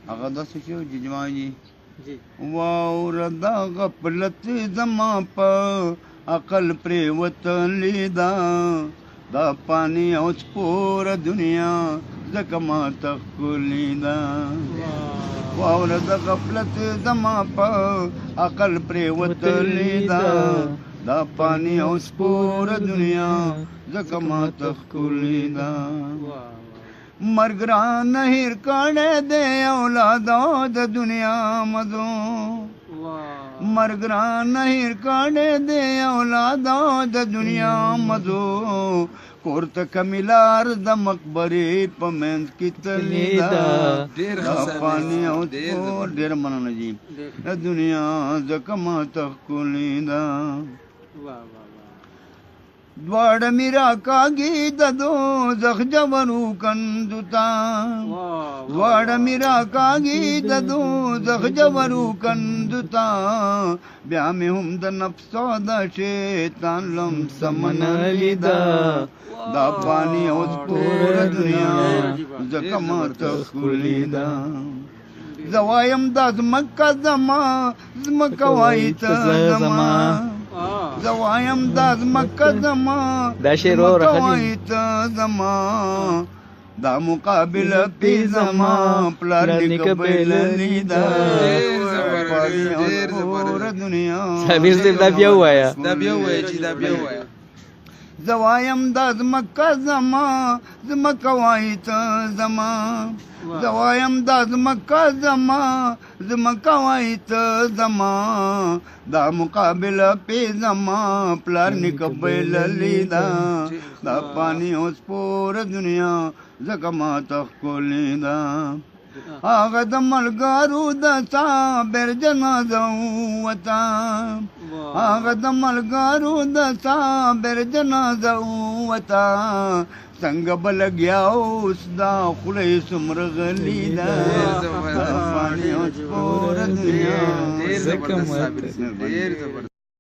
هغه داسې شو چې جماعي جی واوره دا غفلت زما په عقل پرېوتلې ده دا پانی او سپوره دنیا ځکه ماته ښکلې ده واوره د غفلت زما په عقل پرېوتلې ده دا پانی او سپوره دنیا ځکه ماته ښکلې ده مرګ رانه هېر کړی دی اولادو د دنیا مزو مرګ رانه هېر کړی دی اولادو د دنیا مزو کور ته کمې لار د مقبرې په منځ کې تللې ده دا پانی او سپور ډېره مننه جي د دنیا ځکه ماته ښکلې ده دواړه مې راکاږي د دوزخ ژورو کندو ته دواړه مې راکاږي د دوزخ ژورو کندو ته بیا مې هم د نفس او د شیطان لمسه منلې ده دا پانی او سپوره دنیا ځکه ماته ښکلې ده زه وایم دا ځمکه زما ځمکه وایي ته زما زه وایم دا ځمکه زما ځمکه وایي ته زما دا مقابله پې زما پلار نیکه بایللې ده پانی او سپوره دنیا زه وایم دا ځمکه زما ځمکه وایي ته زما زه وایم دا ځمکه زما ځمکه وایي ته زما دا مقابله پې زما پلار نیکه بایللې ده دا پانی او سپوره دنیا ځکه ماته ښکلې ده هغه د ملګرو د صابر جنازه ووته هغه د ملګرو د صابر جنازه ووته څنګه به لګیا اوس دا خوله یې څومره غلې ده پانی او سپوره دنیا